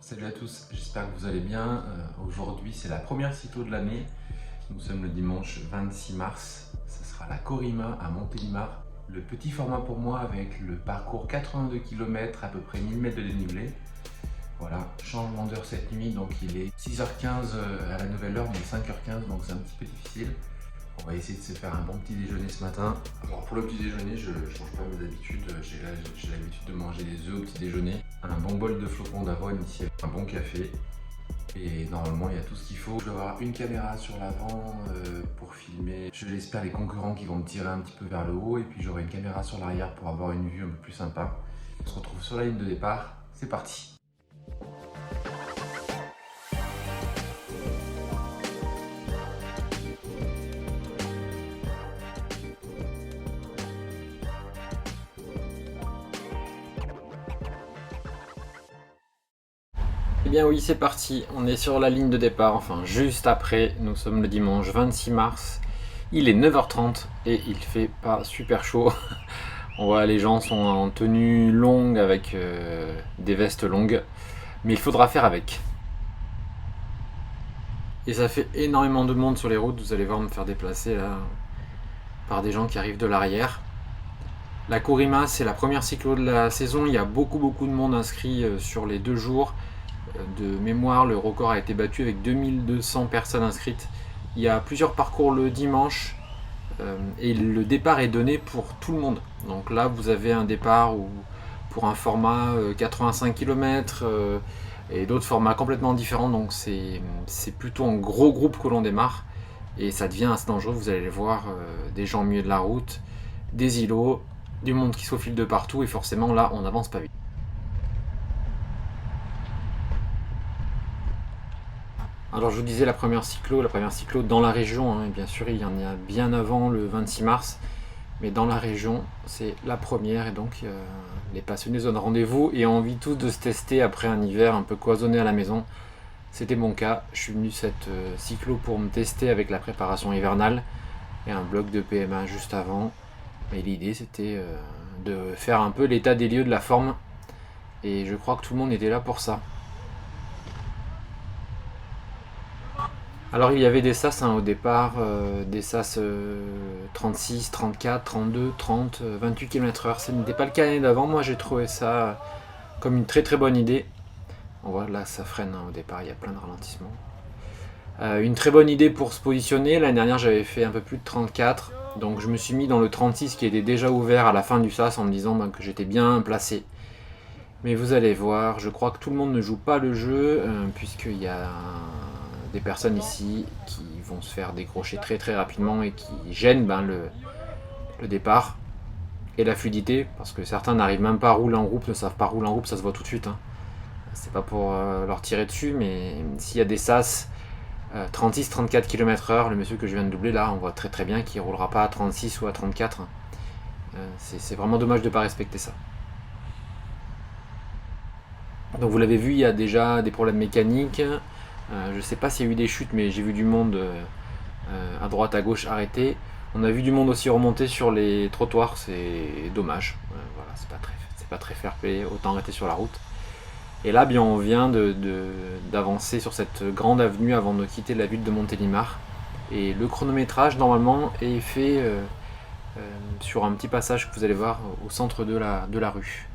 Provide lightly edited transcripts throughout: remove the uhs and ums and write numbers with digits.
Salut à tous, j'espère que vous allez bien. Aujourd'hui c'est la première cyclo de l'année. Nous sommes le dimanche 26 mars. Ce sera la Corima à Montélimar. Le petit format pour moi avec le parcours 82 km, à peu près 1000 mètres de dénivelé. Voilà, changement d'heure cette nuit, donc il est 6h15 à la nouvelle heure, mais 5h15, donc c'est un petit peu difficile. On va essayer de se faire un bon petit déjeuner ce matin. Alors pour le petit déjeuner, je ne change pas mes habitudes. J'ai l'habitude de manger des œufs au petit déjeuner. Un bon bol de flocons d'avoine ici, un bon café. Et normalement, il y a tout ce qu'il faut. Je vais avoir une caméra sur l'avant pour filmer, je l'espère, les concurrents qui vont me tirer un petit peu vers le haut. Et puis j'aurai une caméra sur l'arrière pour avoir une vue un peu plus sympa. On se retrouve sur la ligne de départ. C'est parti! Eh bien oui, c'est parti, on est sur la ligne de départ, enfin juste après, nous sommes le dimanche 26 mars, il est 9h30 et il fait pas super chaud. On voit les gens sont en tenue longue avec des vestes longues, mais il faudra faire avec. Et ça fait énormément de monde sur les routes, vous allez voir me faire déplacer là par des gens qui arrivent de l'arrière. La Corima, c'est la première cyclo de la saison, il y a beaucoup de monde inscrit sur les 2 jours. De mémoire, le record a été battu avec 2200 personnes inscrites. Il y a plusieurs parcours le dimanche et le départ est donné pour tout le monde. Donc là, vous avez un départ pour un format 85 km et d'autres formats complètement différents. Donc c'est plutôt en gros groupe que l'on démarre et ça devient assez dangereux. Vous allez voir des gens au milieu de la route, des îlots, du monde qui se faufile de partout et forcément là, on n'avance pas vite. Alors je vous disais la première cyclo dans la région, hein, et bien sûr il y en a bien avant le 26 mars, mais dans la région c'est la première et donc les passionnés donnent rendez-vous et ont envie tous de se tester après un hiver un peu cloisonné à la maison. C'était mon cas, je suis venu cette cyclo pour me tester avec la préparation hivernale et un bloc de PMA juste avant. Et l'idée c'était de faire un peu l'état des lieux de la forme et je crois que tout le monde était là pour ça. Alors il y avait des sas au départ, des sas 36, 34, 32, 30, 28 km/h. Ce n'était pas le cas l'année d'avant, moi j'ai trouvé ça comme une très bonne idée. On voit là ça freine au départ, il y a plein de ralentissements. Une très bonne idée pour se positionner, l'année dernière j'avais fait un peu plus de 34, donc je me suis mis dans le 36 qui était déjà ouvert à la fin du sas en me disant que j'étais bien placé. Mais vous allez voir, je crois que tout le monde ne joue pas le jeu, puisqu'il y a des personnes ici qui vont se faire décrocher très rapidement et qui gênent le départ et la fluidité, parce que certains n'arrivent même pas à rouler en groupe, ne savent pas rouler en groupe, ça se voit tout de suite. Hein. C'est pas pour leur tirer dessus, mais s'il y a des sas 36-34 km/h, le monsieur que je viens de doubler là, on voit très bien qu'il ne roulera pas à 36 ou à 34. C'est vraiment dommage de ne pas respecter ça. Donc vous l'avez vu, il y a déjà des problèmes mécaniques. Je sais pas s'il y a eu des chutes, mais j'ai vu du monde à droite, à gauche arrêté. On a vu du monde aussi remonter sur les trottoirs, c'est dommage. Voilà, c'est pas très fair play, autant arrêter sur la route. Et là, bien, on vient d'avancer sur cette grande avenue avant de quitter la ville de Montélimar. Et le chronométrage, normalement, est fait sur un petit passage que vous allez voir au centre de la rue.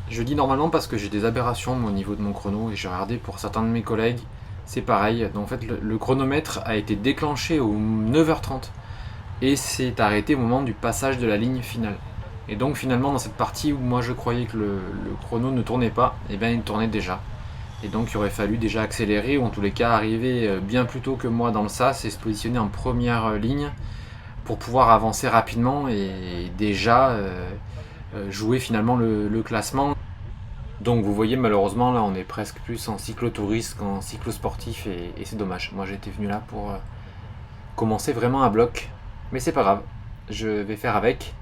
Je dis normalement parce que j'ai des aberrations au niveau de mon chrono et j'ai regardé pour certains de mes collègues, c'est pareil. Donc en fait, le chronomètre a été déclenché au 9h30 et s'est arrêté au moment du passage de la ligne finale. Et donc finalement, dans cette partie où moi je croyais que le chrono ne tournait pas, et bien il tournait déjà. Et donc il aurait fallu déjà accélérer ou en tous les cas arriver bien plus tôt que moi dans le sas et se positionner en première ligne pour pouvoir avancer rapidement et déjà jouer finalement le classement. Donc vous voyez, malheureusement là on est presque plus en cyclotouriste qu'en cyclosportif et c'est dommage. Moi j'étais venu là pour commencer vraiment à bloc, mais c'est pas grave, je vais faire avec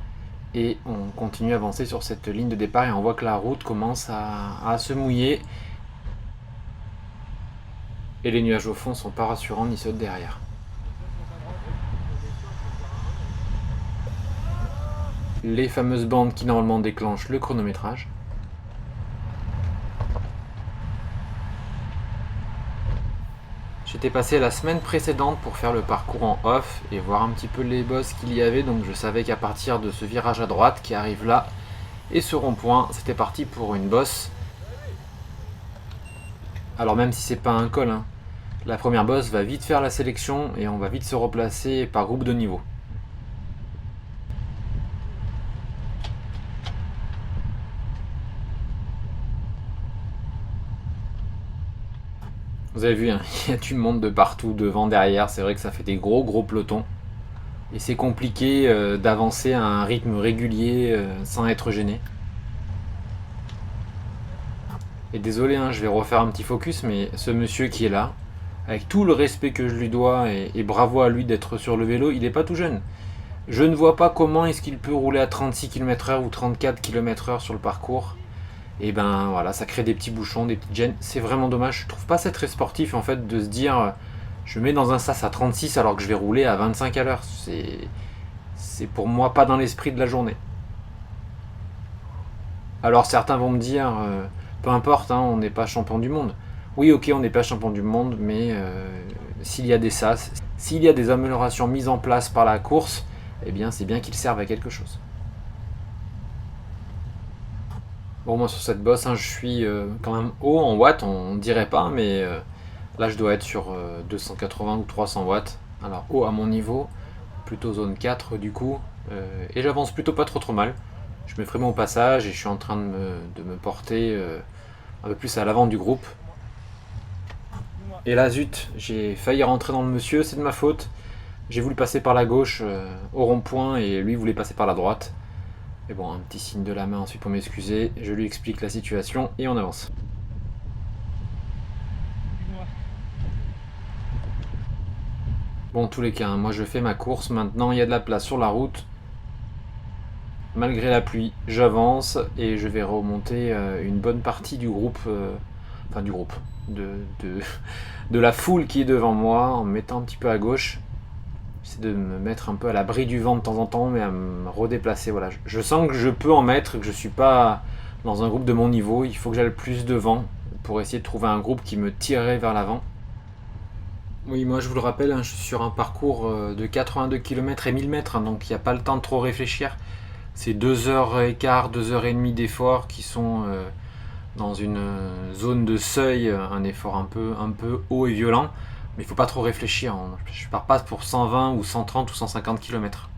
et on continue à avancer sur cette ligne de départ et on voit que la route commence à se mouiller et les nuages au fond sont pas rassurants ni ceux de derrière. les fameuses bandes qui normalement déclenchent le chronométrage. J'étais passé la semaine précédente pour faire le parcours en off et voir un petit peu les bosses qu'il y avait, donc je savais qu'à partir de ce virage à droite qui arrive là et ce rond-point, c'était parti pour une bosse. Alors même si c'est pas un col, la première bosse va vite faire la sélection et on va vite se replacer par groupe de niveau. Vous avez vu, il y a du monde de partout, devant, derrière, c'est vrai que ça fait des gros pelotons. Et c'est compliqué d'avancer à un rythme régulier sans être gêné. Et désolé, je vais refaire un petit focus, mais ce monsieur qui est là, avec tout le respect que je lui dois, et bravo à lui d'être sur le vélo, il n'est pas tout jeune. Je ne vois pas comment est-ce qu'il peut rouler à 36 km/h ou 34 km/h sur le parcours. Et ben voilà, ça crée des petits bouchons, des petites gênes. C'est vraiment dommage. Je trouve pas ça très sportif en fait de se dire je mets dans un sas à 36 alors que je vais rouler à 25 à l'heure. C'est pour moi pas dans l'esprit de la journée. Alors certains vont me dire peu importe, on n'est pas champion du monde. Oui, ok, on n'est pas champion du monde, mais s'il y a des sas, s'il y a des améliorations mises en place par la course, eh bien c'est bien qu'ils servent à quelque chose. Bon, moi sur cette bosse, je suis quand même haut en watts, on dirait pas, mais là je dois être sur 280 ou 300 watts. Alors haut à mon niveau, plutôt zone 4 du coup, et j'avance plutôt pas trop mal. Je me ferai mon passage et je suis en train de me porter un peu plus à l'avant du groupe. Et là zut, j'ai failli rentrer dans le monsieur, c'est de ma faute. J'ai voulu passer par la gauche au rond-point et lui voulait passer par la droite. Et bon, un petit signe de la main ensuite pour m'excuser, je lui explique la situation et on avance. Bon, en tous les cas, moi je fais ma course, maintenant il y a de la place sur la route. Malgré la pluie, j'avance et je vais remonter une bonne partie du groupe, de la foule qui est devant moi en me mettant un petit peu à gauche. J'essaie de me mettre un peu à l'abri du vent de temps en temps, mais à me redéplacer. Voilà. Je sens que je peux en mettre, que je ne suis pas dans un groupe de mon niveau. Il faut que j'aille plus devant pour essayer de trouver un groupe qui me tirerait vers l'avant. Oui, moi je vous le rappelle, je suis sur un parcours de 82 km et 1000 mètres, donc il n'y a pas le temps de trop réfléchir. C'est 2h15, 2h30 d'effort qui sont dans une zone de seuil, un effort un peu haut et violent. Mais il ne faut pas trop réfléchir, je pars pas pour 120 ou 130 ou 150 km.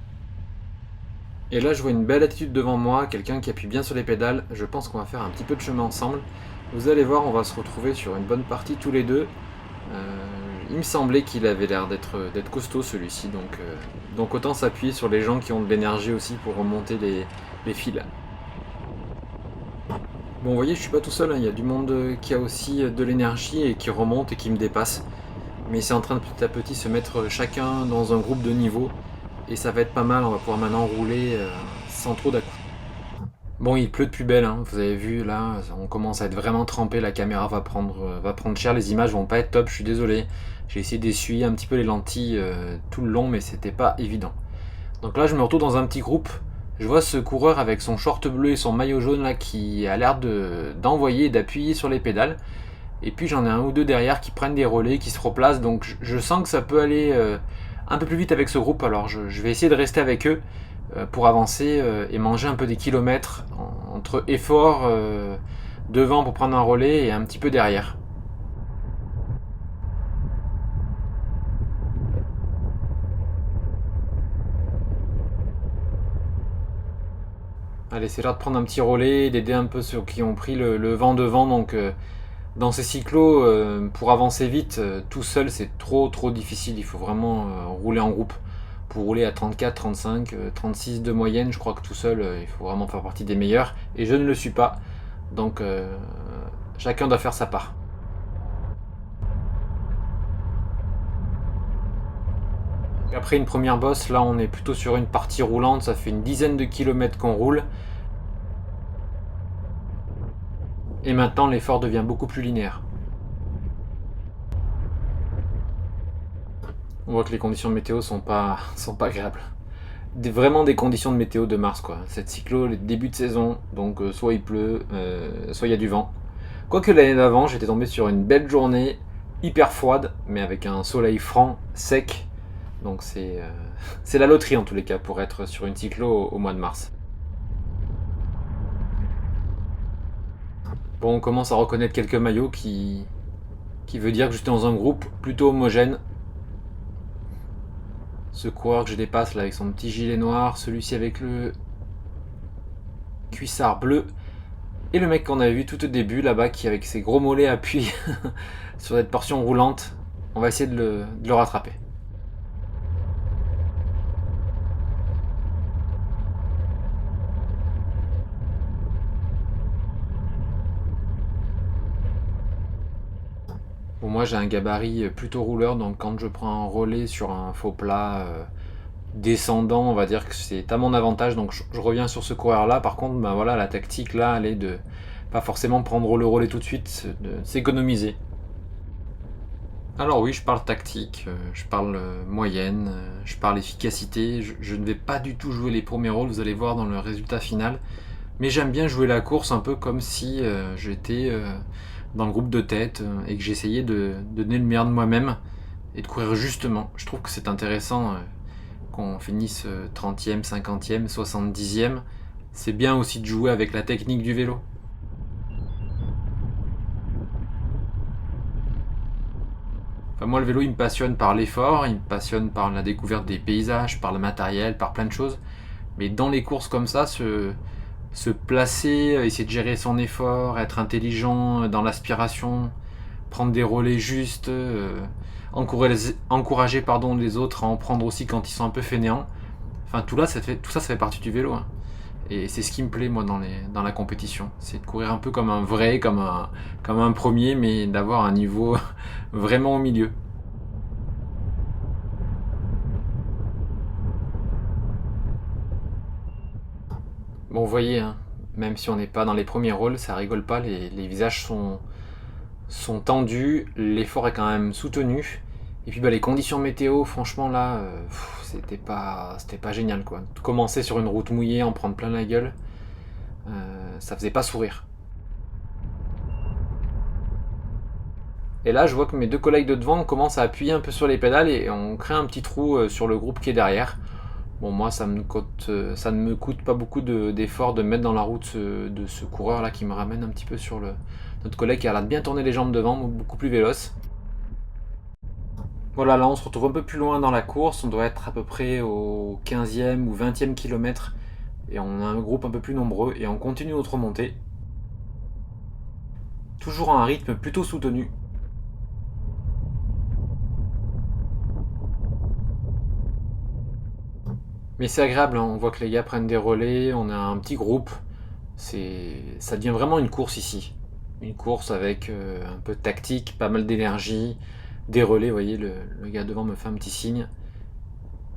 Et là je vois une belle attitude devant moi, quelqu'un qui appuie bien sur les pédales, je pense qu'on va faire un petit peu de chemin ensemble. Vous allez voir, on va se retrouver sur une bonne partie tous les deux. Il me semblait qu'il avait l'air d'être costaud celui-ci, donc autant s'appuyer sur les gens qui ont de l'énergie aussi pour remonter les fils. Bon, vous voyez, je suis pas tout seul, il y a du monde qui a aussi de l'énergie et qui remonte et qui me dépasse. Mais c'est en train de petit à petit se mettre chacun dans un groupe de niveau. Et ça va être pas mal, on va pouvoir maintenant rouler sans trop d'à-coups. Bon, il pleut de plus belle, vous avez vu, là, on commence à être vraiment trempé, la caméra va prendre cher, les images vont pas être top, je suis désolé. J'ai essayé d'essuyer un petit peu les lentilles tout le long, mais c'était pas évident. Donc là, je me retrouve dans un petit groupe. Je vois ce coureur avec son short bleu et son maillot jaune là qui a l'air d'envoyer et d'appuyer sur les pédales. Et puis j'en ai un ou deux derrière qui prennent des relais, qui se replacent, donc je sens que ça peut aller un peu plus vite avec ce groupe, alors je vais essayer de rester avec eux pour avancer et manger un peu des kilomètres entre efforts devant pour prendre un relais et un petit peu derrière. Allez, c'est l'heure de prendre un petit relais, d'aider un peu ceux qui ont pris le vent devant, donc... Dans ces cyclos, pour avancer vite, tout seul c'est trop difficile, il faut vraiment rouler en groupe. Pour rouler à 34, 35, 36 de moyenne, je crois que tout seul, il faut vraiment faire partie des meilleurs. Et je ne le suis pas, donc chacun doit faire sa part. Après une première bosse, là on est plutôt sur une partie roulante, ça fait une dizaine de kilomètres qu'on roule. Et maintenant, l'effort devient beaucoup plus linéaire. On voit que les conditions météo sont pas agréables. vraiment des conditions de météo de mars, quoi. Cette cyclo, le début de saison, donc soit il pleut, soit il y a du vent. Quoique l'année d'avant, j'étais tombé sur une belle journée, hyper froide, mais avec un soleil franc, sec. Donc c'est la loterie en tous les cas pour être sur une cyclo au mois de mars. Bon, on commence à reconnaître quelques maillots qui veut dire que j'étais dans un groupe plutôt homogène. Ce coureur que je dépasse là avec son petit gilet noir, celui-ci avec le cuissard bleu, et le mec qu'on avait vu tout au début là-bas qui avec ses gros mollets appuie sur cette portion roulante. On va essayer de le rattraper. Bon, moi j'ai un gabarit plutôt rouleur, donc quand je prends un relais sur un faux plat descendant, on va dire que c'est à mon avantage, donc je reviens sur ce coureur là. Par contre, ben voilà, la tactique là, elle est de pas forcément prendre le relais tout de suite, de s'économiser. Alors oui, je parle tactique, je parle moyenne, je parle efficacité, je ne vais pas du tout jouer les premiers rôles, vous allez voir dans le résultat final, mais j'aime bien jouer la course un peu comme si j'étais dans le groupe de tête et que j'essayais de donner le meilleur de moi-même et de courir justement. Je trouve que c'est intéressant qu'on finisse 30e, 50e, 70e. C'est bien aussi de jouer avec la technique du vélo. Enfin, moi, le vélo, il me passionne par l'effort, il me passionne par la découverte des paysages, par le matériel, par plein de choses. Mais dans les courses comme ça, se placer, essayer de gérer son effort, être intelligent dans l'aspiration, prendre des relais justes, encourager les autres à en prendre aussi quand ils sont un peu fainéants. Enfin, tout ça, ça fait partie du vélo. Hein. Et c'est ce qui me plaît, moi, dans la compétition. C'est de courir un peu comme un vrai, comme un premier, mais d'avoir un niveau vraiment au milieu. Bon, vous voyez, hein, même si on n'est pas dans les premiers rôles, ça rigole pas, les visages sont tendus, l'effort est quand même soutenu. Et puis bah, les conditions météo, franchement là, c'était pas génial quoi. Commencer sur une route mouillée, en prendre plein la gueule, ça faisait pas sourire. Et là, je vois que mes deux collègues de devant commencent à appuyer un peu sur les pédales et on crée un petit trou sur le groupe qui est derrière. Bon, moi, ça ne me coûte pas beaucoup d'efforts de me mettre dans la route de ce coureur là qui me ramène un petit peu sur notre collègue qui a l'air de bien tourner les jambes devant, beaucoup plus véloce. Voilà, là on se retrouve un peu plus loin dans la course, on doit être à peu près au 15e ou 20e kilomètre et on a un groupe un peu plus nombreux et on continue notre montée. Toujours à un rythme plutôt soutenu. Mais c'est agréable, hein, on voit que les gars prennent des relais, on a un petit groupe, ça devient vraiment une course ici. Une course avec un peu de tactique, pas mal d'énergie, des relais, vous voyez, le gars devant me fait un petit signe.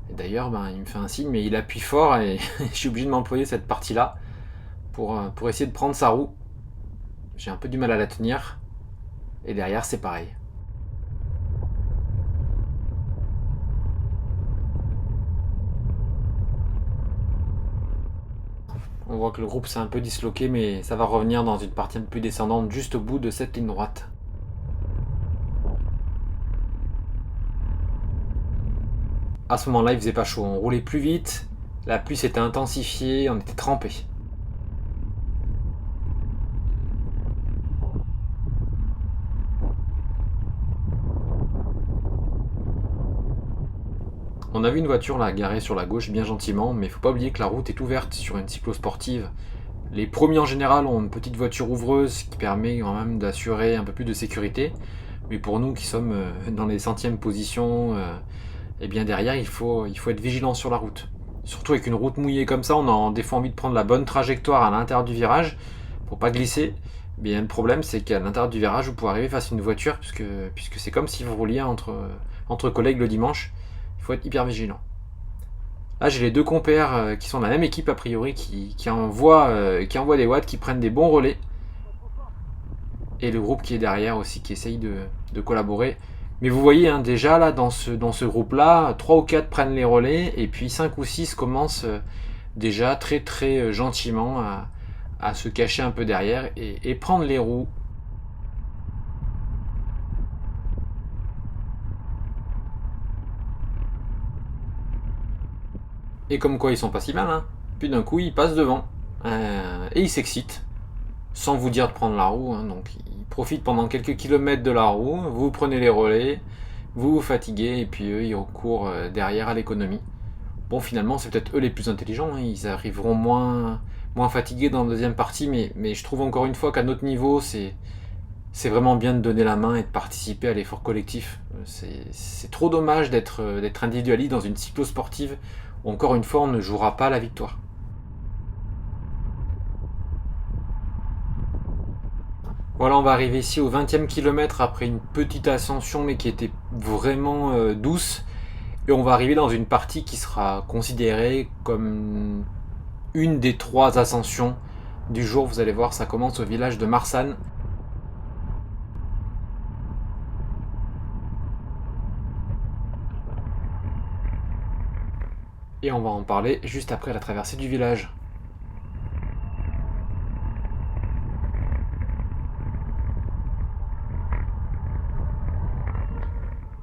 Et d'ailleurs, ben, il me fait un signe, mais il appuie fort et je suis obligé de m'employer cette partie-là pour essayer de prendre sa roue. J'ai un peu du mal à la tenir. Et derrière, c'est pareil. On voit que le groupe s'est un peu disloqué, mais ça va revenir dans une partie un peu plus descendante, juste au bout de cette ligne droite. À ce moment-là, il faisait pas chaud, on roulait plus vite, la pluie s'était intensifiée, on était trempés. On a vu une voiture là garée sur la gauche bien gentiment, mais faut pas oublier que la route est ouverte sur une cyclosportive. Les premiers en général ont une petite voiture ouvreuse qui permet quand même d'assurer un peu plus de sécurité. Mais pour nous qui sommes dans les centièmes positions, et bien derrière il faut être vigilant sur la route. Surtout avec une route mouillée comme ça, on a des fois envie de prendre la bonne trajectoire à l'intérieur du virage pour pas glisser. Bien le problème c'est qu'à l'intérieur du virage vous pouvez arriver face à une voiture puisque c'est comme si vous rouliez entre collègues le dimanche. Il faut être hyper vigilant. Là j'ai les deux compères qui sont de la même équipe a priori qui envoient des watts, qui prennent des bons relais. Et le groupe qui est derrière aussi qui essaye de collaborer. Mais vous voyez, hein, déjà là, dans ce groupe-là, 3 ou 4 prennent les relais, et puis 5 ou 6 commencent déjà très très gentiment à se cacher un peu derrière et prendre les roues. Et comme quoi ils sont pas si mal, hein. Puis d'un coup ils passent devant. Et ils s'excitent, sans vous dire de prendre la roue, hein. Donc ils profitent pendant quelques kilomètres de la roue, vous prenez les relais, vous vous fatiguez, et puis eux ils recourent derrière à l'économie. Bon, finalement c'est peut-être eux les plus intelligents, hein. Ils arriveront moins fatigués dans la deuxième partie, mais je trouve encore une fois qu'à notre niveau c'est vraiment bien de donner la main et de participer à l'effort collectif. C'est trop dommage d'être individualiste dans une cyclo-sportive où encore une fois on ne jouera pas la victoire. Voilà, on va arriver ici au 20e kilomètre après une petite ascension mais qui était vraiment douce. Et on va arriver dans une partie qui sera considérée comme une des 3 ascensions du jour. Vous allez voir, ça commence au village de Marsanne. Et on va en parler juste après la traversée du village.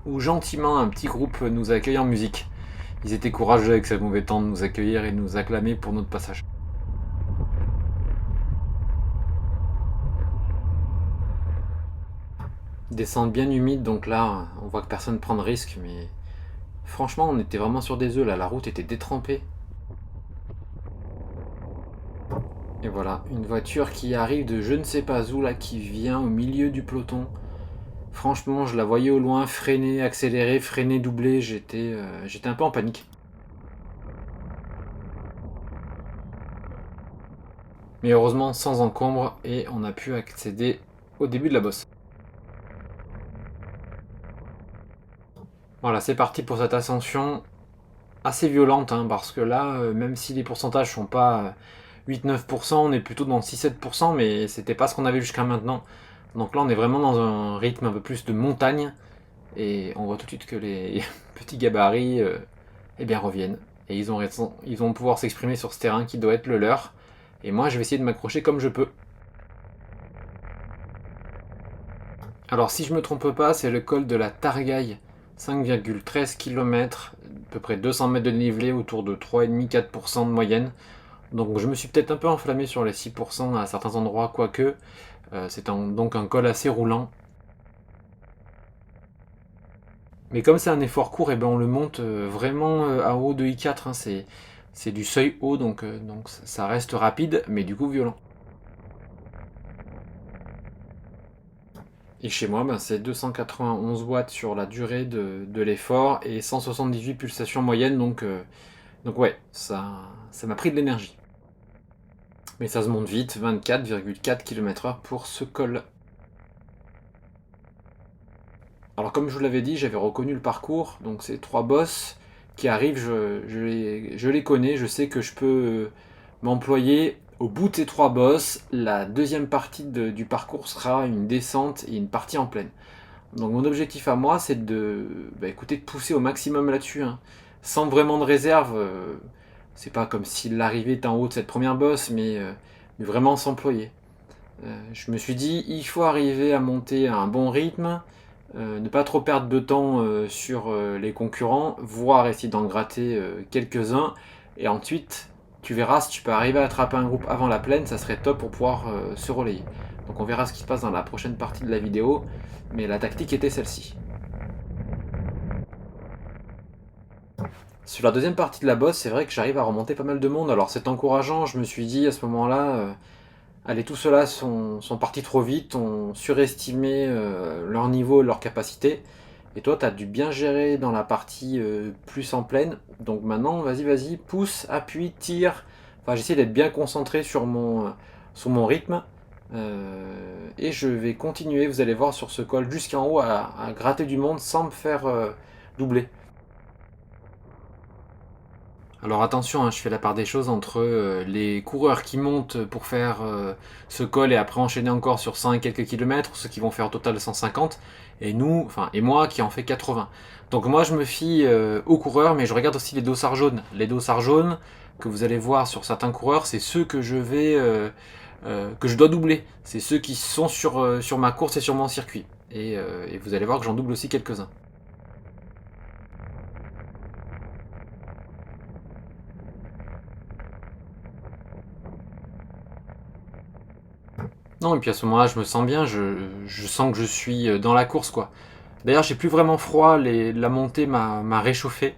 Où gentiment un petit groupe nous accueille en musique. Ils étaient courageux avec ce mauvais temps de nous accueillir et de nous acclamer pour notre passage. Descente bien humide, donc là on voit que personne ne prend de risque, mais franchement on était vraiment sur des œufs là, la route était détrempée. Et voilà, une voiture qui arrive de je ne sais pas où là, qui vient au milieu du peloton. Franchement, je la voyais au loin freiner, accélérer, freiner, doubler, j'étais un peu en panique. Mais heureusement sans encombre et on a pu accéder au début de la bosse. Voilà, c'est parti pour cette ascension assez violente, hein, parce que là, même si les pourcentages sont pas 8-9%, on est plutôt dans 6-7%, mais c'était pas ce qu'on avait jusqu'à maintenant. Donc là, on est vraiment dans un rythme un peu plus de montagne, et on voit tout de suite que les petits gabarits eh bien, reviennent. Et ils vont pouvoir s'exprimer sur ce terrain qui doit être le leur. Et moi, je vais essayer de m'accrocher comme je peux. Alors, si je me trompe pas, c'est le col de la Targaille, 5,13 km, à peu près 200 mètres de dénivelé, autour de 3,5-4% de moyenne. Donc je me suis peut-être un peu enflammé sur les 6% à certains endroits, quoique c'est donc un col assez roulant. Mais comme c'est un effort court, et ben on le monte vraiment à haut de I4, hein. C'est du seuil haut, donc ça reste rapide, mais du coup violent. Et chez moi, ben, c'est 291 watts sur la durée de l'effort et 178 pulsations moyennes, donc ouais, ça m'a pris de l'énergie. Mais ça se monte vite, 24,4 km/h pour ce col. Alors comme je vous l'avais dit, j'avais reconnu le parcours, donc ces 3 bosses qui arrivent, je les connais, je sais que je peux m'employer au bout de ces 3 bosses. La deuxième partie du parcours sera une descente et une partie en plaine. Donc mon objectif à moi, c'est écoutez, de pousser au maximum là-dessus, hein, sans vraiment de réserve. C'est pas comme si l'arrivée était en haut de cette première bosse, mais vraiment s'employer. Je me suis dit, il faut arriver à monter à un bon rythme, ne pas trop perdre de temps sur les concurrents, voire essayer d'en gratter quelques-uns, et ensuite tu verras si tu peux arriver à attraper un groupe avant la plaine, ça serait top pour pouvoir se relayer. Donc on verra ce qui se passe dans la prochaine partie de la vidéo, mais la tactique était celle-ci. Sur la deuxième partie de la bosse, c'est vrai que j'arrive à remonter pas mal de monde, alors c'est encourageant, je me suis dit à ce moment-là, allez, tous ceux-là sont partis trop vite, ont surestimé leur niveau, leur capacité. Et toi, tu as dû bien gérer dans la partie plus en pleine. Donc maintenant, vas-y, pousse, appuie, tire. Enfin, j'essaie d'être bien concentré sur mon rythme. Et je vais continuer, vous allez voir, sur ce col jusqu'en haut à gratter du monde sans me faire doubler. Alors attention, hein, je fais la part des choses entre les coureurs qui montent pour faire ce col et après enchaîner encore sur 100 et quelques kilomètres, ceux qui vont faire au total 150, et nous, enfin, et moi qui en fais 80. Donc moi je me fie aux coureurs, mais je regarde aussi les dossards jaunes. Les dossards jaunes que vous allez voir sur certains coureurs, c'est ceux que que je dois doubler. C'est ceux qui sont sur ma course et sur mon circuit. Et vous allez voir que j'en double aussi quelques-uns. Non, et puis à ce moment-là, je me sens bien, je sens que je suis dans la course, quoi. D'ailleurs, j'ai plus vraiment froid, la montée m'a réchauffé.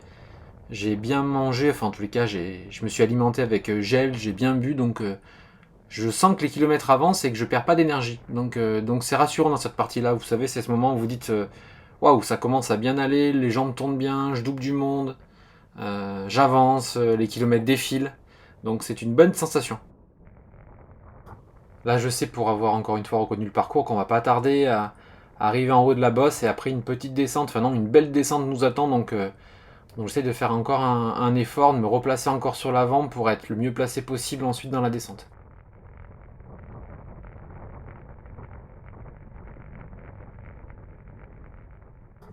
J'ai bien mangé, enfin en tous les cas, je me suis alimenté avec gel, j'ai bien bu, donc je sens que les kilomètres avancent et que je perds pas d'énergie. Donc c'est rassurant dans cette partie-là. Vous savez, c'est ce moment où vous dites waouh, ça commence à bien aller, les jambes tournent bien, je double du monde, j'avance, les kilomètres défilent. Donc c'est une bonne sensation. Là, je sais pour avoir encore une fois reconnu le parcours qu'on va pas tarder à arriver en haut de la bosse et après une petite descente, enfin non, une belle descente nous attend. Donc j'essaie de faire encore un effort, de me replacer encore sur l'avant pour être le mieux placé possible ensuite dans la descente.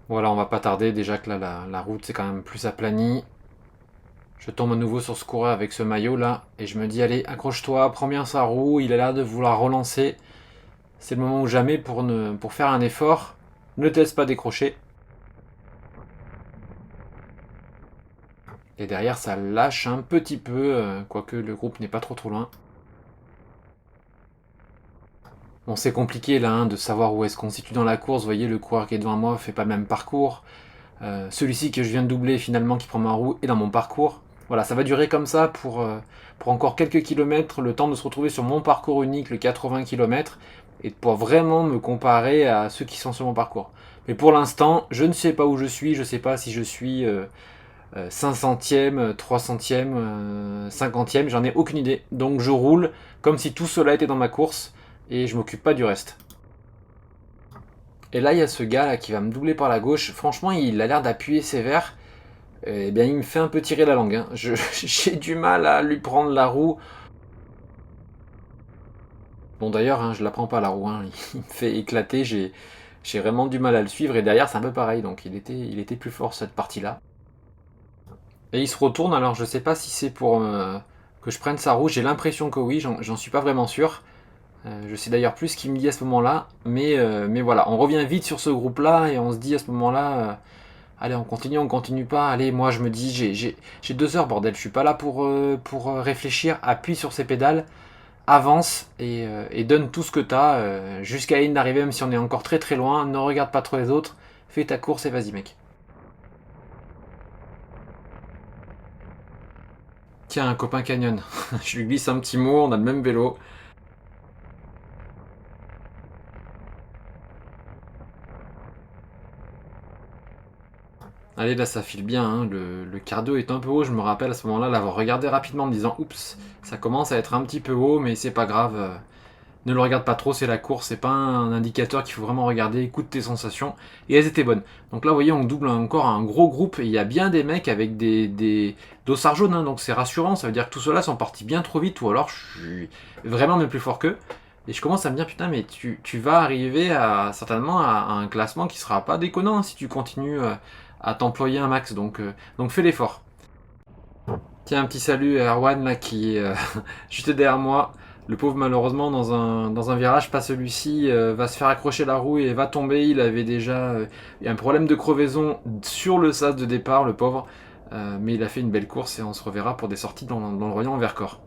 Voilà, on va pas tarder, déjà que là la route c'est quand même plus aplanie. Je tombe à nouveau sur ce coureur avec ce maillot là et je me dis allez accroche-toi, prends bien sa roue, il a l'air de vouloir relancer. C'est le moment ou jamais pour faire un effort. Ne te laisse pas décrocher. Et derrière ça lâche un petit peu, quoique le groupe n'est pas trop loin. Bon, c'est compliqué là hein, de savoir où est-ce qu'on se situe dans la course. Vous voyez, le coureur qui est devant moi fait pas le même parcours. Celui-ci que je viens de doubler finalement qui prend ma roue est dans mon parcours. Voilà, ça va durer comme ça pour encore quelques kilomètres, le temps de se retrouver sur mon parcours unique, le 80 km, et de pouvoir vraiment me comparer à ceux qui sont sur mon parcours. Mais pour l'instant, je ne sais pas où je suis, je ne sais pas si je suis 500e, 300e, 50e, j'en ai aucune idée. Donc je roule comme si tout cela était dans ma course, et je m'occupe pas du reste. Et là, il y a ce gars là qui va me doubler par la gauche. Franchement, il a l'air d'appuyer sévère. Eh bien, il me fait un peu tirer la langue. Hein. J'ai du mal à lui prendre la roue. Bon, d'ailleurs, hein, je la prends pas la roue. Hein. Il me fait éclater. J'ai vraiment du mal à le suivre. Et derrière, c'est un peu pareil. Donc, il était plus fort cette partie-là. Et il se retourne. Alors, je sais pas si c'est pour que je prenne sa roue. J'ai l'impression que oui. J'en suis pas vraiment sûr. Je sais d'ailleurs plus ce qu'il me dit à ce moment-là. Mais voilà, on revient vite sur ce groupe-là. Et on se dit à ce moment-là. Allez, on continue pas. Allez, moi je me dis, j'ai 2 heures, bordel. Je suis pas là pour réfléchir. Appuie sur ces pédales, avance et donne tout ce que t'as jusqu'à la ligne d'arrivée, même si on est encore très loin. Ne regarde pas trop les autres. Fais ta course et vas-y, mec. Tiens, un copain canyon. Je lui glisse un petit mot, on a le même vélo. Allez, là, ça file bien. Hein. Le cardio est un peu haut. Je me rappelle à ce moment-là l'avoir regardé rapidement en me disant oups, ça commence à être un petit peu haut, mais c'est pas grave. Ne le regarde pas trop, c'est la course. C'est pas un indicateur qu'il faut vraiment regarder. Écoute tes sensations. Et elles étaient bonnes. Donc là, vous voyez, on double encore un gros groupe. Et il y a bien des mecs avec des dossards jaunes. Hein. Donc c'est rassurant. Ça veut dire que tout ceux-là sont partis bien trop vite. Ou alors je suis vraiment même plus fort qu'eux. Et je commence à me dire, putain, mais tu vas arriver certainement à un classement qui sera pas déconnant hein, si tu continues à t'employer un max. Donc fais l'effort. Tiens, un petit salut à Erwan là, qui est juste derrière moi. Le pauvre, malheureusement, dans un virage, pas celui-ci, va se faire accrocher la roue et va tomber. Il avait déjà un problème de crevaison sur le sas de départ, le pauvre. Mais il a fait une belle course et on se reverra pour des sorties dans le Royan en Vercors.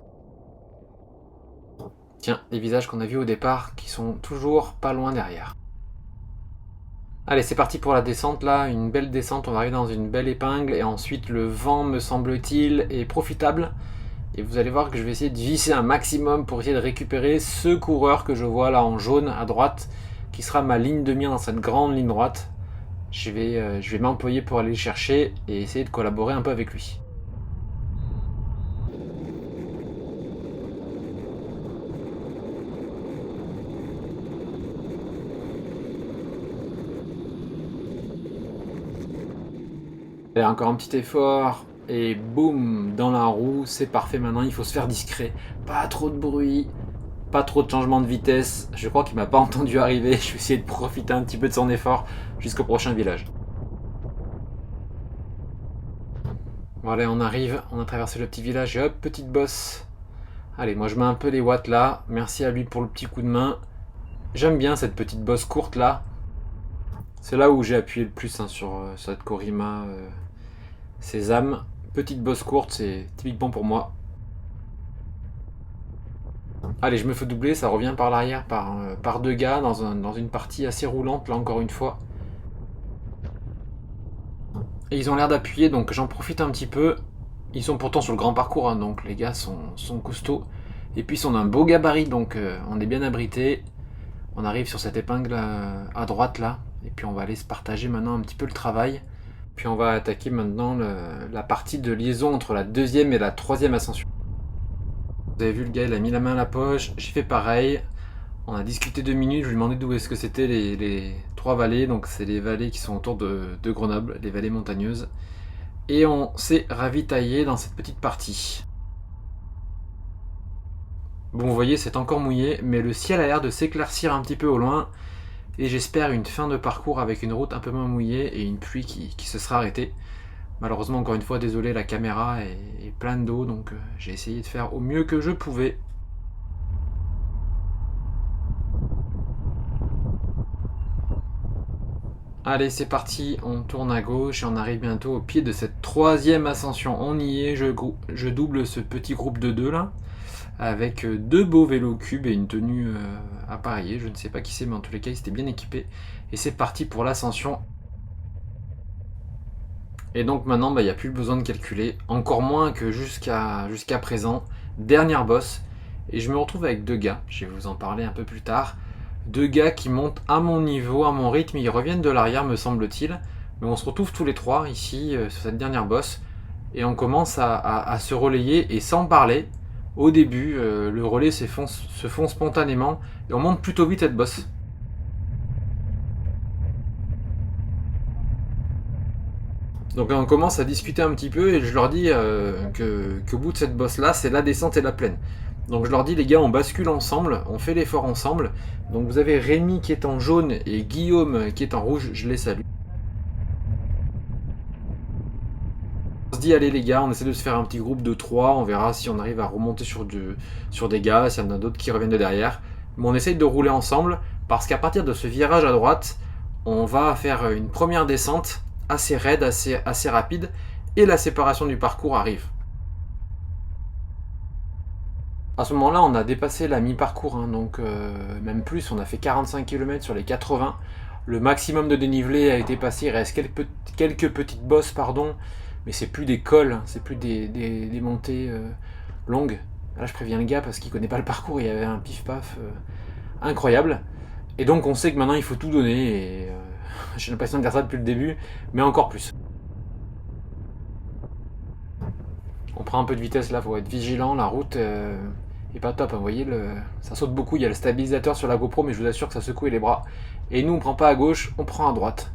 Tiens, les visages qu'on a vus au départ qui sont toujours pas loin derrière. Allez, c'est parti pour la descente là, une belle descente, on va arriver dans une belle épingle et ensuite le vent, me semble-t-il, est profitable. Et vous allez voir que je vais essayer de visser un maximum pour essayer de récupérer ce coureur que je vois là en jaune à droite, qui sera ma ligne de mire dans cette grande ligne droite. Je vais m'employer pour aller le chercher et essayer de collaborer un peu avec lui. Allez, encore un petit effort. et boum, dans la roue, c'est parfait. Maintenant il faut se faire discret, pas trop de bruit, pas trop de changement de vitesse. Je crois qu'il m'a pas entendu arriver, je vais essayer de profiter un petit peu de son effort jusqu'au prochain village. Voilà, on arrive, on a traversé le petit village et hop, petite bosse. Allez, moi je mets un peu les watts là, merci à lui pour le petit coup de main. J'aime bien cette petite bosse courte là. C'est là où j'ai appuyé le plus sur cette Corima Sésame. Petite bosse courte, c'est typiquement pour moi. Allez, je me fais doubler, ça revient par l'arrière par deux gars dans une partie assez roulante là encore une fois. Et ils ont l'air d'appuyer, donc j'en profite un petit peu. Ils sont pourtant sur le grand parcours, hein, donc les gars sont costauds. Et puis ils sont d'un beau gabarit, donc on est bien abrité. On arrive sur cette épingle à droite là. Et puis on va aller se partager maintenant un petit peu le travail. Puis on va attaquer maintenant la partie de liaison entre la deuxième et la troisième ascension. Vous avez vu, le gars il a mis la main à la poche, j'ai fait pareil. On a discuté 2 minutes, je lui ai demandé d'où est-ce que c'était les 3 vallées. Donc c'est les vallées qui sont autour de Grenoble, les vallées montagneuses. Et on s'est ravitaillé dans cette petite partie. Bon, vous voyez, c'est encore mouillé, mais le ciel a l'air de s'éclaircir un petit peu au loin. Et j'espère une fin de parcours avec une route un peu moins mouillée et une pluie qui se sera arrêtée. Malheureusement, encore une fois, désolé, la caméra est pleine d'eau, donc j'ai essayé de faire au mieux que je pouvais. Allez, c'est parti, on tourne à gauche et on arrive bientôt au pied de cette troisième ascension. On y est, je double ce petit groupe de 2 là, avec 2 beaux vélos cubes et une tenue appareillée. Je ne sais pas qui c'est, mais en tous les cas, ils étaient bien équipés. Et c'est parti pour l'ascension. Et donc maintenant, il n'y a plus besoin de calculer, encore moins que jusqu'à présent. Dernière bosse, et je me retrouve avec 2 gars, je vais vous en parler un peu plus tard. 2 gars qui montent à mon niveau, à mon rythme, ils reviennent de l'arrière me semble-t-il. Mais on se retrouve tous les 3 ici, sur cette dernière bosse, et on commence à se relayer, et sans parler. Au début, le relais se font spontanément, et on monte plutôt vite cette bosse. Donc on commence à discuter un petit peu et je leur dis qu'au bout de cette bosse là, c'est la descente et la plaine. Donc je leur dis, les gars, on bascule ensemble, on fait l'effort ensemble. Donc vous avez Rémi qui est en jaune et Guillaume qui est en rouge, je les salue. On se dit, allez les gars, on essaie de se faire un petit groupe de 3, on verra si on arrive à remonter sur des gars, s'il y en a d'autres qui reviennent de derrière. Mais on essaye de rouler ensemble parce qu'à partir de ce virage à droite, on va faire une première descente assez raide, assez rapide, et la séparation du parcours arrive. À ce moment-là, on a dépassé la mi-parcours, hein, donc même plus, on a fait 45 km sur les 80. Le maximum de dénivelé a été passé, il reste quelques petites bosses, pardon, mais c'est plus des cols, hein, c'est plus des montées longues. Là, je préviens le gars parce qu'il connaît pas le parcours, il y avait un pif-paf incroyable. Et donc, on sait que maintenant, il faut tout donner, et j'ai l'impression de dire ça depuis le début, mais encore plus. On prend un peu de vitesse là, faut être vigilant, la route est pas top, hein, vous voyez, ça saute beaucoup, il y a le stabilisateur sur la GoPro, mais je vous assure que ça secoue les bras. Et nous, on prend pas à gauche, on prend à droite.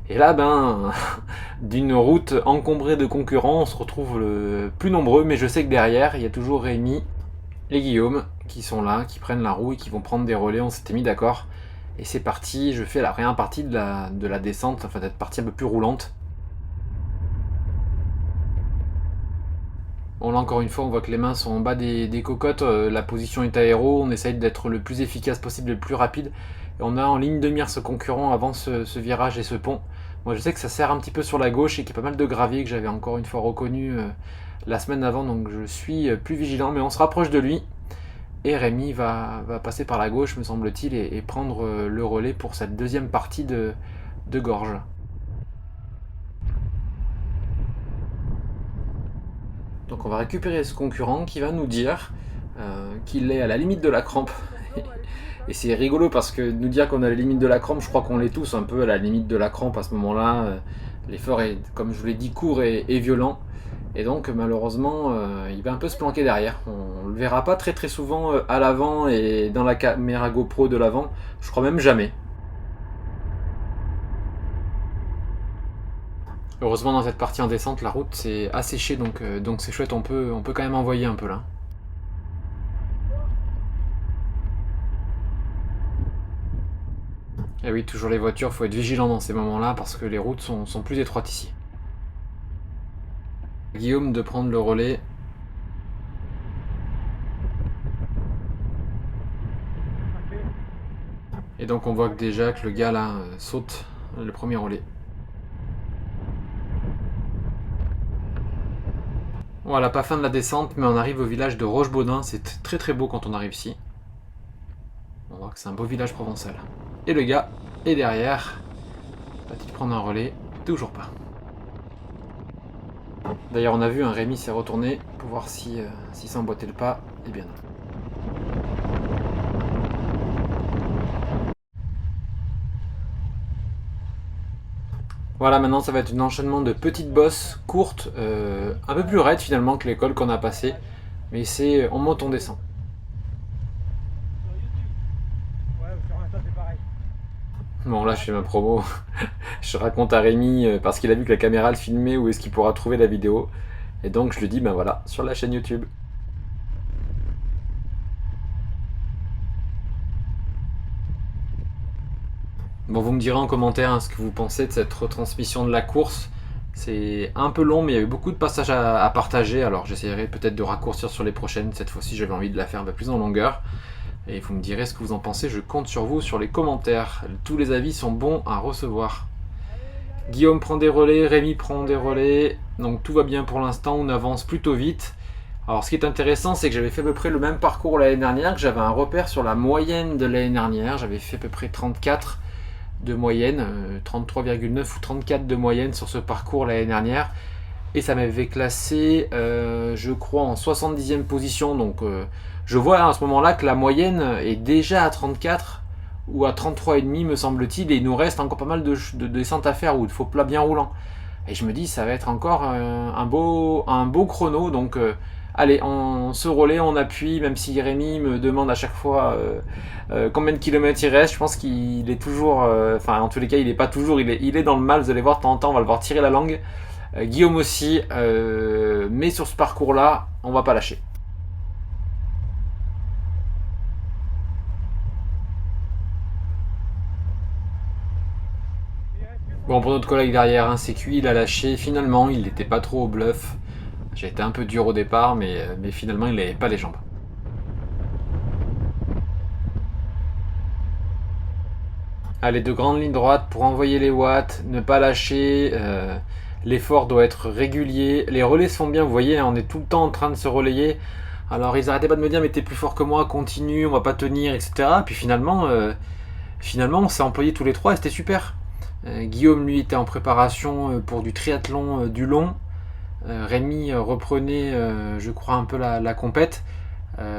Et là, d'une route encombrée de concurrents, on se retrouve plus nombreux, mais je sais que derrière, il y a toujours Rémi et Guillaume qui sont là, qui prennent la roue et qui vont prendre des relais, on s'était mis d'accord. Et c'est parti, je fais la première partie de la descente, enfin cette partie un peu plus roulante. Bon, là encore une fois, on voit que les mains sont en bas des cocottes, la position est aéro, on essaye d'être le plus efficace possible, le plus rapide. Et on a en ligne de mire ce concurrent avant ce virage et ce pont. Moi je sais que ça serre un petit peu sur la gauche et qu'il y a pas mal de gravier que j'avais encore une fois reconnu la semaine avant, donc je suis plus vigilant, mais on se rapproche de lui. Et Rémi va passer par la gauche, me semble-t-il, et prendre le relais pour cette deuxième partie de gorge. Donc on va récupérer ce concurrent qui va nous dire qu'il est à la limite de la crampe. Et c'est rigolo parce que nous dire qu'on est à la limite de la crampe, je crois qu'on l'est tous un peu à la limite de la crampe à ce moment-là. L'effort est, comme je vous l'ai dit, court et violent. Et donc malheureusement, il va un peu se planquer derrière. On le verra pas très très souvent à l'avant et dans la caméra GoPro de l'avant. Je crois même jamais. Heureusement dans cette partie en descente la route c'est asséché donc c'est chouette, on peut quand même envoyer un peu là. Et oui, toujours les voitures, faut être vigilant dans ces moments-là parce que les routes sont plus étroites ici. Guillaume de prendre le relais. Et donc on voit que déjà que le gars là saute le premier relais. Voilà, pas fin de la descente, mais on arrive au village de Rochebaudin. C'est très très beau quand on arrive ici. On voit que c'est un beau village provençal. Et le gars est derrière. Va-t-il prendre un relais? Toujours pas. D'ailleurs, on a vu, Rémi s'est retourné pour voir si ça emboîtait le pas. Eh bien non. Voilà, maintenant ça va être un enchaînement de petites bosses courtes, un peu plus raides finalement que l'école qu'on a passée. Mais c'est on monte, on descend. Bon, là je fais ma promo. Je raconte à Rémi parce qu'il a vu que la caméra le filmait où est-ce qu'il pourra trouver la vidéo. Et donc je lui dis, ben voilà, sur la chaîne YouTube. Bon, vous me direz en commentaire ce que vous pensez de cette retransmission de la course. C'est un peu long, mais il y a eu beaucoup de passages à partager. Alors j'essaierai peut-être de raccourcir sur les prochaines. Cette fois-ci, j'avais envie de la faire un peu plus en longueur. Et vous me direz ce que vous en pensez. Je compte sur vous sur les commentaires. Tous les avis sont bons à recevoir. Guillaume prend des relais, Rémi prend des relais. Donc tout va bien pour l'instant. On avance plutôt vite. Alors ce qui est intéressant, c'est que j'avais fait à peu près le même parcours l'année dernière, que j'avais un repère sur la moyenne de l'année dernière. J'avais fait à peu près 34 de moyenne, 33,9 ou 34 de moyenne sur ce parcours l'année dernière. Et ça m'avait classé, je crois, en 70e position. Donc je vois à ce moment-là que la moyenne est déjà à 34 ou à 33,5 me semble-t-il. Et il nous reste encore pas mal de descentes à faire ou de faux plats bien roulants. Et je me dis, ça va être encore un beau chrono. Donc allez, on se relaie, on appuie, même si Rémi me demande à chaque fois combien de kilomètres il reste. Je pense qu'il est toujours, enfin en tous les cas il est pas toujours, il est dans le mal, vous allez voir de temps en temps, on va le voir tirer la langue. Guillaume aussi, mais sur ce parcours là, on va pas lâcher. Bon, pour notre collègue derrière, c'est cuit, il a lâché, finalement il n'était pas trop au bluff. J'ai été un peu dur au départ, mais finalement il n'avait pas les jambes. Allez, de grandes lignes droites pour envoyer les watts, ne pas lâcher, l'effort doit être régulier. Les relais se font bien, vous voyez, on est tout le temps en train de se relayer. Alors ils arrêtaient pas de me dire mais t'es plus fort que moi, continue, on va pas tenir, etc. Puis finalement on s'est employés tous les trois et c'était super. Guillaume lui était en préparation pour du triathlon du long. Rémi reprenait je crois un peu la compète.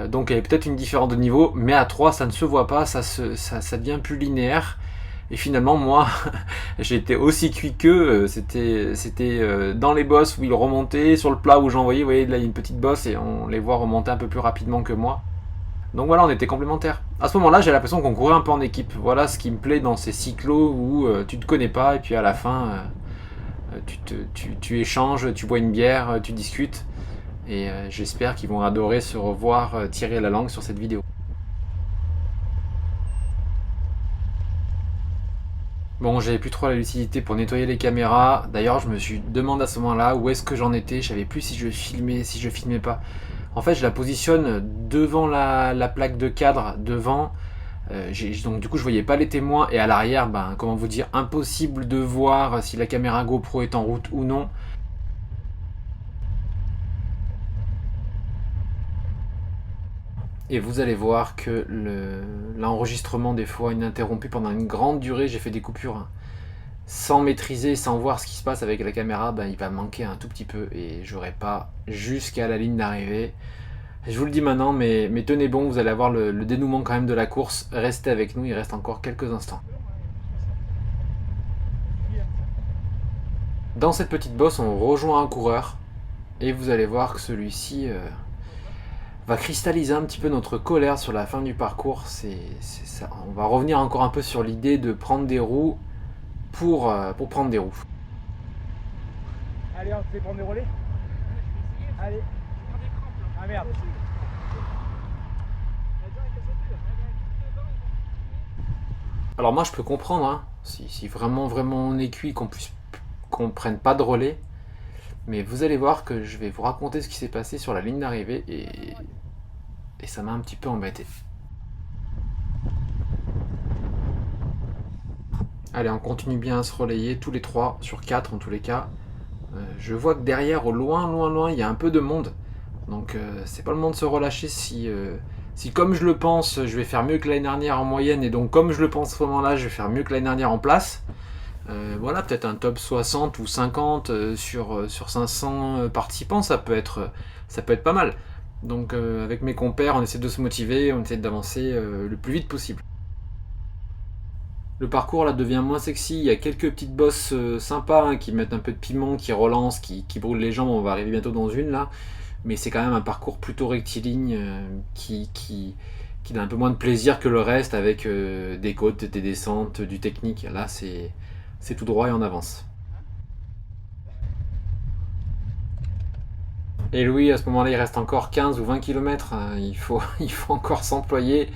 Donc il y avait peut-être une différence de niveau, mais à 3 ça ne se voit pas, ça devient plus linéaire. Et finalement moi j'ai été aussi cuit qu'eux, c'était dans les bosses où ils remontaient, sur le plat où j'envoyais, vous voyez là il y a une petite bosse et on les voit remonter un peu plus rapidement que moi. Donc voilà, on était complémentaires. À ce moment-là, j'ai l'impression qu'on courait un peu en équipe. Voilà ce qui me plaît dans ces cyclos où tu te connais pas et puis à la fin tu échanges, tu bois une bière, tu discutes. Et j'espère qu'ils vont adorer se revoir tirer la langue sur cette vidéo. Bon, j'avais plus trop la lucidité pour nettoyer les caméras. D'ailleurs, je me suis demandé à ce moment-là où est-ce que j'en étais. Je savais plus si je filmais, si je filmais pas. En fait, je la positionne devant la plaque de cadre, devant. Donc du coup, je voyais pas les témoins. Et à l'arrière, comment vous dire, impossible de voir si la caméra GoPro est en route ou non. Et vous allez voir que l'enregistrement des fois ininterrompu pendant une grande durée, j'ai fait des coupures sans maîtriser, sans voir ce qui se passe avec la caméra, il va manquer un tout petit peu et j'aurai pas jusqu'à la ligne d'arrivée. Je vous le dis maintenant, mais tenez bon, vous allez avoir le dénouement quand même de la course. Restez avec nous, il reste encore quelques instants. Dans cette petite bosse, on rejoint un coureur et vous allez voir que celui-ci va cristalliser un petit peu notre colère sur la fin du parcours. Ça. On va revenir encore un peu sur l'idée de prendre des roues pour prendre des roues. Allez, on te fait prendre des relais. Allez. Ah merde. Alors moi je peux comprendre, hein, si vraiment on est cuit, qu'on prenne pas de relais. Mais vous allez voir que je vais vous raconter ce qui s'est passé sur la ligne d'arrivée et ça m'a un petit peu embêté. Allez, on continue bien à se relayer, tous les 3 sur 4 en tous les cas. Je vois que derrière, au loin, il y a un peu de monde. Donc c'est pas le moment de se relâcher si comme je le pense, je vais faire mieux que l'année dernière en moyenne. Et donc comme je le pense à ce moment-là, je vais faire mieux que l'année dernière en place. Voilà, peut-être un top 60 ou 50 sur 500 participants, ça peut être pas mal. Donc avec mes compères, on essaie de se motiver, on essaie d'avancer le plus vite possible. Le parcours là devient moins sexy, il y a quelques petites bosses sympas hein, qui mettent un peu de piment, qui relancent, qui brûlent les jambes, on va arriver bientôt dans une là. Mais c'est quand même un parcours plutôt rectiligne qui donne un peu moins de plaisir que le reste avec des côtes, des descentes, du technique. Là c'est tout droit et on avance. Et Louis, à ce moment-là, il reste encore 15 ou 20 km. Il faut encore s'employer.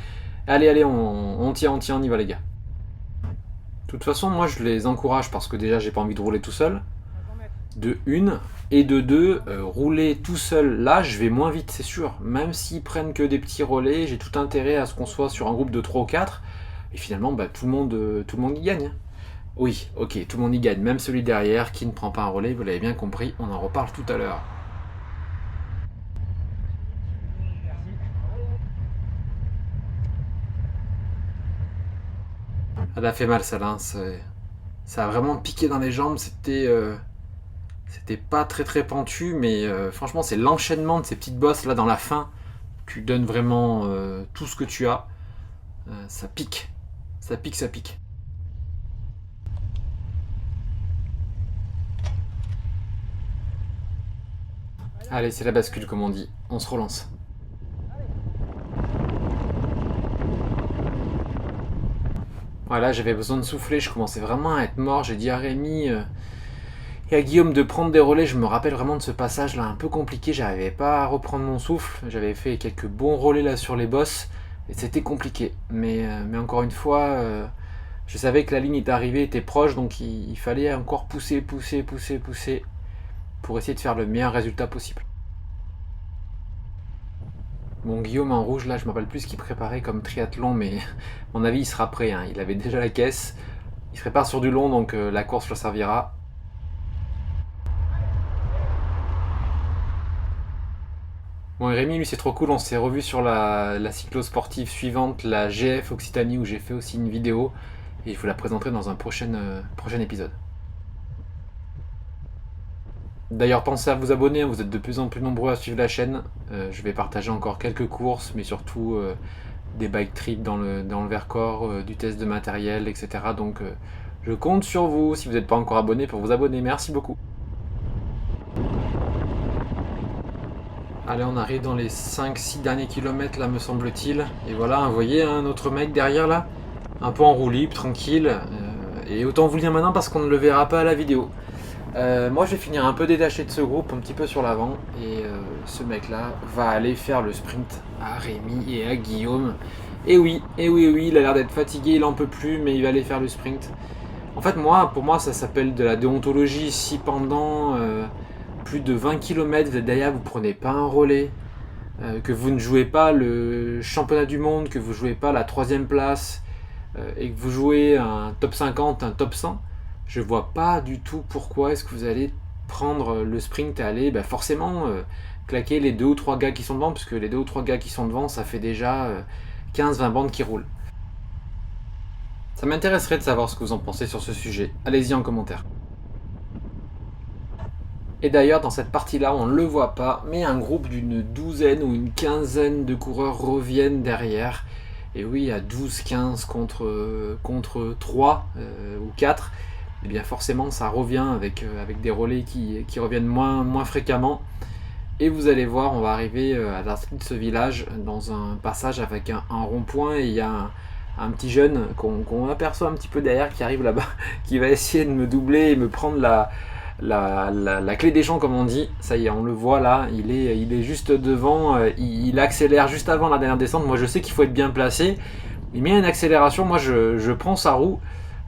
Allez, on tient, on y va les gars. De toute façon, moi je les encourage parce que déjà j'ai pas envie de rouler tout seul. De une, et de deux, rouler tout seul là, je vais moins vite, c'est sûr. Même s'ils prennent que des petits relais, j'ai tout intérêt à ce qu'on soit sur un groupe de 3 ou 4. Et finalement, tout le monde y gagne. Oui, ok, tout le monde y gagne, même celui derrière qui ne prend pas un relais, vous l'avez bien compris, on en reparle tout à l'heure. Elle a fait mal ça là, ça a vraiment piqué dans les jambes, c'était pas très pentu, mais franchement c'est l'enchaînement de ces petites bosses là dans la fin, tu donnes vraiment tout ce que tu as, ça pique. Allez, c'est la bascule comme on dit, on se relance. Voilà, j'avais besoin de souffler, je commençais vraiment à être mort, j'ai dit à Rémi et à Guillaume de prendre des relais, je me rappelle vraiment de ce passage là un peu compliqué, j'arrivais pas à reprendre mon souffle, j'avais fait quelques bons relais là sur les bosses, et c'était compliqué, mais encore une fois, je savais que la ligne était proche, donc il fallait encore pousser pour essayer de faire le meilleur résultat possible. Bon, Guillaume en rouge, là, je me rappelle plus ce qu'il préparait comme triathlon, mais à mon avis, il sera prêt. Hein. Il avait déjà la caisse. Il se prépare sur du long, donc la course le servira. Bon, et Rémi, lui, c'est trop cool. On s'est revu sur la cyclo-sportive suivante, la GF Occitanie, où j'ai fait aussi une vidéo. Et je vous la présenterai dans un prochain épisode. D'ailleurs, pensez à vous abonner, vous êtes de plus en plus nombreux à suivre la chaîne. Je vais partager encore quelques courses, mais surtout des bike trips dans le Vercors, du test de matériel, etc. Donc je compte sur vous, si vous n'êtes pas encore abonné, pour vous abonner. Merci beaucoup. Allez, on arrive dans les 5-6 derniers kilomètres, là, me semble-t-il. Et voilà, vous voyez, un autre mec derrière, là, un peu en roue libre, tranquille. Et autant vous le dire maintenant parce qu'on ne le verra pas à la vidéo. Moi je vais finir un peu détaché de ce groupe, un petit peu sur l'avant, et ce mec là va aller faire le sprint à Rémi et à Guillaume. Et oui, il a l'air d'être fatigué, il en peut plus, mais il va aller faire le sprint. En fait pour moi ça s'appelle de la déontologie. Si pendant plus de 20 km vous êtes derrière, vous prenez pas un relais, que vous ne jouez pas le championnat du monde, que vous jouez pas la 3ème place, et que vous jouez un top 50, un top 100, je vois pas du tout pourquoi est-ce que vous allez prendre le sprint et aller forcément claquer les 2 ou 3 gars qui sont devant, parce que les 2 ou 3 gars qui sont devant, ça fait déjà 15-20 bandes qui roulent. Ça m'intéresserait de savoir ce que vous en pensez sur ce sujet. Allez-y en commentaire. Et d'ailleurs, dans cette partie-là, on ne le voit pas, mais un groupe d'une douzaine ou une quinzaine de coureurs reviennent derrière. Et oui, à 12-15 contre 3 ou 4, et bien forcément ça revient avec des relais qui reviennent moins fréquemment. Et vous allez voir, on va arriver à la sortie de ce village dans un passage avec un rond-point, et il y a un petit jeune qu'on aperçoit un petit peu derrière qui arrive là-bas, qui va essayer de me doubler et me prendre la clé des champs comme on dit. Ça y est, on le voit là, il est juste devant, il accélère juste avant la dernière descente. Moi je sais qu'il faut être bien placé. Il met une accélération, moi je prends sa roue.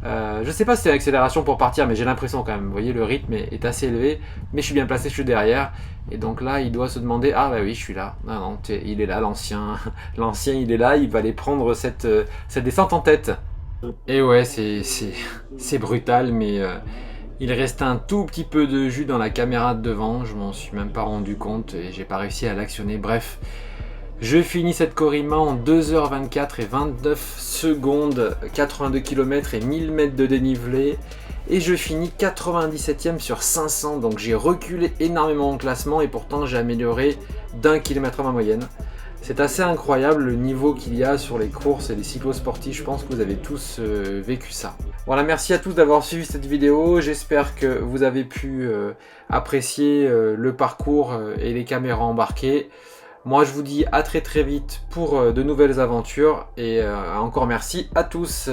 Je sais pas si c'est une accélération pour partir, mais j'ai l'impression quand même. Vous voyez, le rythme est assez élevé, mais je suis bien placé, je suis derrière. Et donc là, il doit se demander, ah bah oui, je suis là. Non, non, il est là, l'ancien. L'ancien, il est là, il va aller prendre cette descente en tête. Et ouais, c'est brutal, mais il reste un tout petit peu de jus dans la caméra de devant. Je m'en suis même pas rendu compte et j'ai pas réussi à l'actionner. Bref. Je finis cette Corima en 2h24 et 29 secondes, 82 km et 1000 mètres de dénivelé. Et je finis 97e sur 500, donc j'ai reculé énormément en classement et pourtant j'ai amélioré d'1 km/h ma moyenne. C'est assez incroyable le niveau qu'il y a sur les courses et les cyclosportifs, je pense que vous avez tous vécu ça. Voilà, merci à tous d'avoir suivi cette vidéo, j'espère que vous avez pu apprécier le parcours et les caméras embarquées. Moi, je vous dis à très vite pour de nouvelles aventures et encore merci à tous.